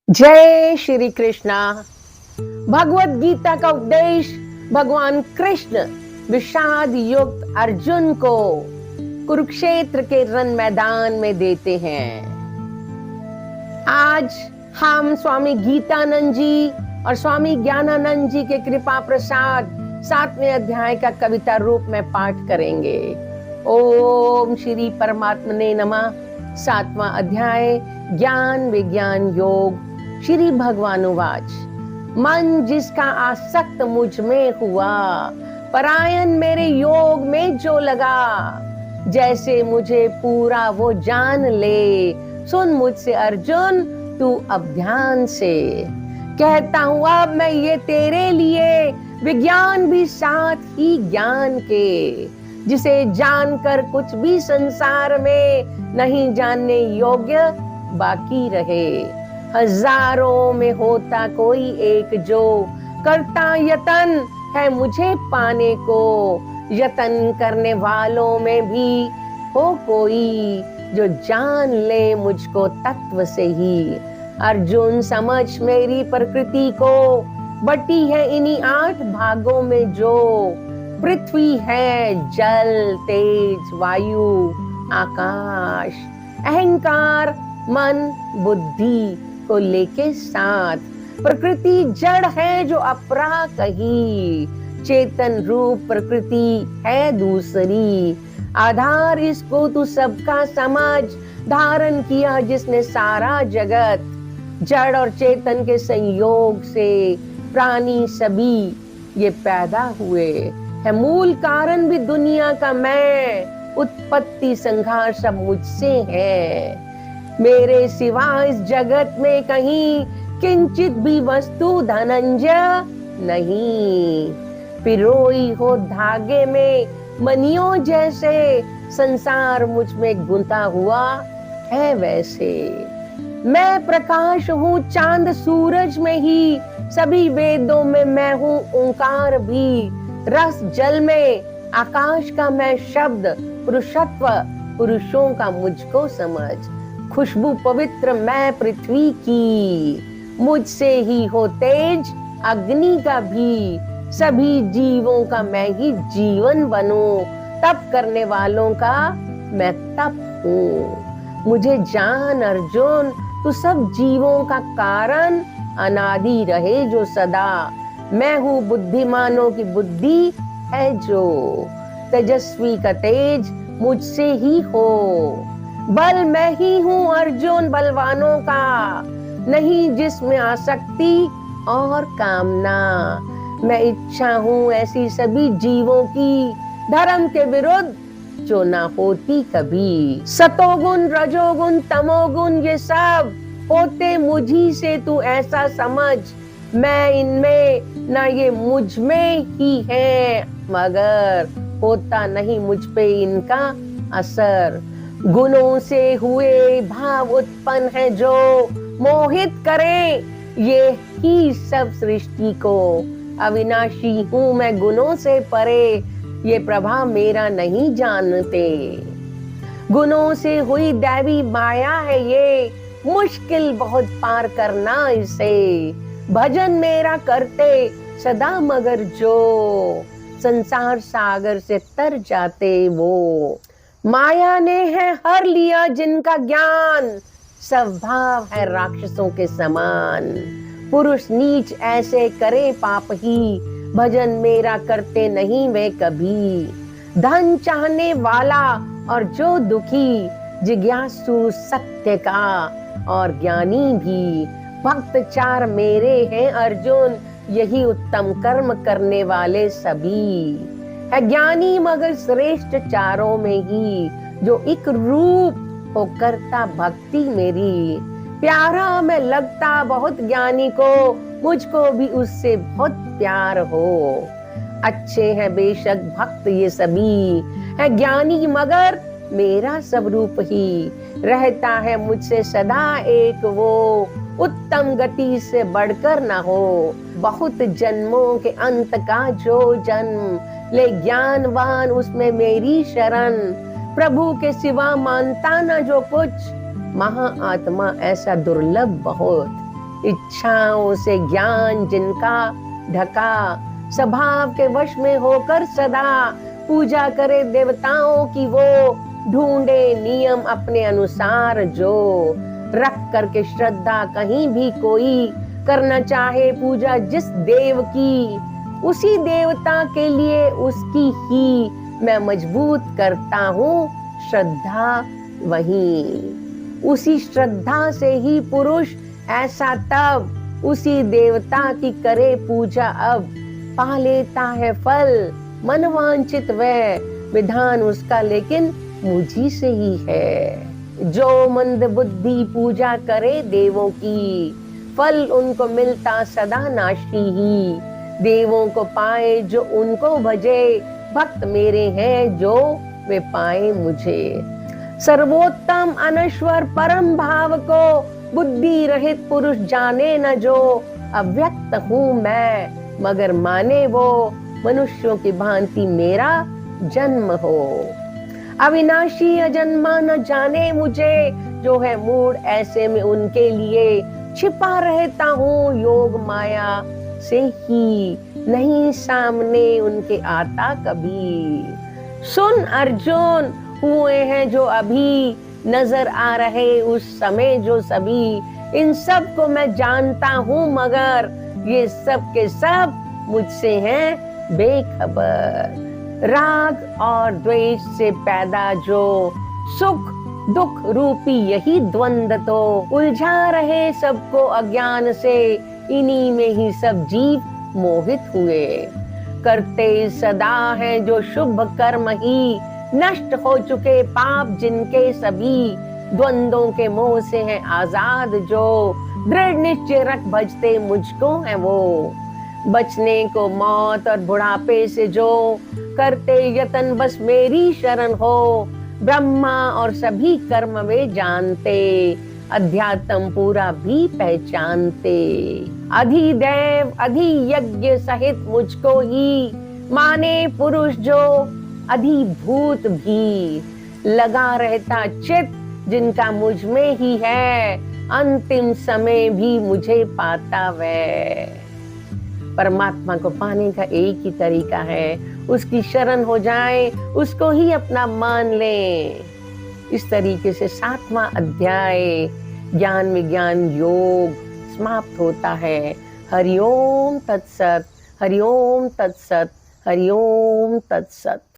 जय श्री कृष्णा। भगवत गीता का उपदेश भगवान कृष्ण विषाद युक्त अर्जुन को कुरुक्षेत्र के रण मैदान में देते हैं। आज हम स्वामी गीतानंद जी और स्वामी ज्ञानानंद जी के कृपा प्रसाद 7वें अध्याय का कविता रूप में पाठ करेंगे। ओम श्री परमात्मने नमः। 7वां अध्याय ज्ञान विज्ञान योग। श्री भगवानुवाच। मन जिसका आसक्त मुझ में हुआ, परायण मेरे योग में जो लगा, जैसे मुझे पूरा वो जान ले, सुन मुझसे अर्जुन तू अब ध्यान से। कहता हूं अब मैं ये तेरे लिए, विज्ञान भी साथ ही ज्ञान के, जिसे जानकर कुछ भी संसार में नहीं जानने योग्य बाकी रहे। हजारों में होता कोई एक जो करता यतन है मुझे पाने को, यतन करने वालों में भी हो कोई जो जान ले मुझको तत्व से ही। अर्जुन समझ मेरी प्रकृति को, बटी है इन्हीं 8 भागों में जो, पृथ्वी है जल तेज वायु आकाश, अहंकार मन बुद्धि को लेके साथ। प्रकृति जड़ है जो अपरा कही, चेतन रूप प्रकृति है दूसरी। आधार इसको तू सबका समझ, धारण किया जिसने सारा जगत। जड़ और चेतन के संयोग से प्राणी सभी ये पैदा हुए है। मूल कारण भी दुनिया का मैं, उत्पत्ति संहार सब मुझसे है। मेरे सिवा इस जगत में कहीं किंचित भी वस्तु धनंजय नहीं। पिरोई हो धागे में मनियों जैसे, संसार मुझ में गुंथा हुआ है वैसे। मैं प्रकाश हूँ चांद सूरज में ही, सभी वेदों में मैं हूँ ओंकार भी। रस जल में आकाश का मैं शब्द, पुरुषत्व पुरुषों का मुझको समझ। खुशबू पवित्र मैं पृथ्वी की, मुझसे ही हो तेज अग्नि का भी। सभी जीवों का मैं ही जीवन बनूं, तप करने वालों का मैं तप हूँ। मुझे जान अर्जुन तू सब जीवों का कारण, अनादि रहे जो सदा। मैं हूँ बुद्धिमानों की बुद्धि है जो, तेजस्वी का तेज मुझसे ही हो। बल मैं ही हूँ अर्जुन बलवानों का, नहीं जिसमें आसक्ति और कामना। मैं इच्छा हूँ ऐसी सभी जीवों की, धर्म के विरुद्ध जो ना होती कभी। सतोगुण रजोगुण तमोगुण ये सब होते मुझी से, तू ऐसा समझ। मैं इनमें ना ये मुझ में ही है, मगर होता नहीं मुझ पे इनका असर। गुणों से हुए भाव उत्पन्न है जो, मोहित करे ये ही सब सृष्टि को। अविनाशी हूँ मैं गुणों से परे, ये प्रभाव मेरा नहीं जानते। गुणों से हुई दैवी माया है ये, मुश्किल बहुत पार करना इसे। भजन मेरा करते सदा मगर जो, संसार सागर से तर जाते वो। माया ने है हर लिया जिनका ज्ञान, स्वभाव है राक्षसों के समान। पुरुष नीच ऐसे करे पाप ही, भजन मेरा करते नहीं वे कभी। धन चाहने वाला और जो दुखी, जिज्ञासु सत्य का और ज्ञानी भी। भक्त 4 मेरे हैं अर्जुन, यही उत्तम कर्म करने वाले सभी। है ज्ञानी मगर श्रेष्ठ चारों में ही, जो एक रूप हो करता भक्ति मेरी। प्यारा मैं लगता बहुत ज्ञानी को, मुझको भी उससे बहुत प्यार हो। अच्छे हैं बेशक भक्त ये सभी, है ज्ञानी मगर मेरा सब रूप ही। रहता है मुझसे सदा एक वो, उत्तम गति से बढ़कर ना हो। बहुत जन्मों के अंत का जो जन्म, ले ज्ञानवान उसमें मेरी शरण। प्रभु के सिवा मानता न जो कुछ, महा आत्मा ऐसा दुर्लभ बहुत। इच्छाओं से ज्ञान जिनका ढका, स्वभाव के वश में होकर सदा पूजा करे देवताओं की वो, ढूंढे नियम अपने अनुसार जो, रख करके श्रद्धा कहीं भी कोई करना चाहे पूजा जिस देव की, उसी देवता के लिए उसकी ही मैं मजबूत करता हूँ श्रद्धा वही। उसी श्रद्धा से ही पुरुष ऐसा तब उसी देवता की करे पूजा, अब पा लेता है फल मनवांचित वह, विधान उसका लेकिन मुझी से ही है। जो मंद बुद्धि पूजा करे देवों की, फल उनको मिलता सदा नाशी ही। देवों को पाए जो उनको भजे, भक्त मेरे हैं जो वे पाए मुझे। सर्वोत्तम अनश्वर परम भाव को बुद्धि रहित पुरुष जाने न जो, अव्यक्त हूँ मैं मगर माने वो, मनुष्यों की भांति मेरा जन्म हो। अविनाशी अजन्मा न जाने मुझे, जो है मूड ऐसे में उनके लिए छिपा रहता हूँ योग माया से ही, नहीं सामने उनके आता कभी। सुन अर्जुन हुए हैं जो अभी, नजर आ रहे उस समय जो सभी, इन सब को मैं जानता हूँ मगर ये सब के सब मुझसे हैं बेखबर। राग और द्वेष से पैदा जो सुख दुख रूपी यही द्वंद्व, तो उलझा रहे सबको अज्ञान से, इन्हीं में ही सब जीव मोहित हुए। करते सदा है जो शुभ कर्म ही, नष्ट हो चुके पाप जिनके सभी, द्वंद्वों के मोह से है आजाद जो, दृढ़ निश्चय रख भजते मुझको है वो। बचने को मौत और बुढ़ापे से जो करते यतन बस मेरी शरण हो, ब्रह्मा और सभी कर्म वे जानते, अध्यात्म पूरा भी पहचानते। अधिदैव अधियज्ञ सहित मुझको ही माने पुरुष जो, अधिभूत भी लगा रहता चित जिनका मुझ में ही है, अंतिम समय भी मुझे पाता वह। परमात्मा को पाने का एक ही तरीका है, उसकी शरण हो जाए, उसको ही अपना मान लें। इस तरीके से 7वां अध्याय ज्ञान विज्ञान योग समाप्त होता है। हरिओम तत्सत, हरिओम तत्सत, हरिओम तत्सत।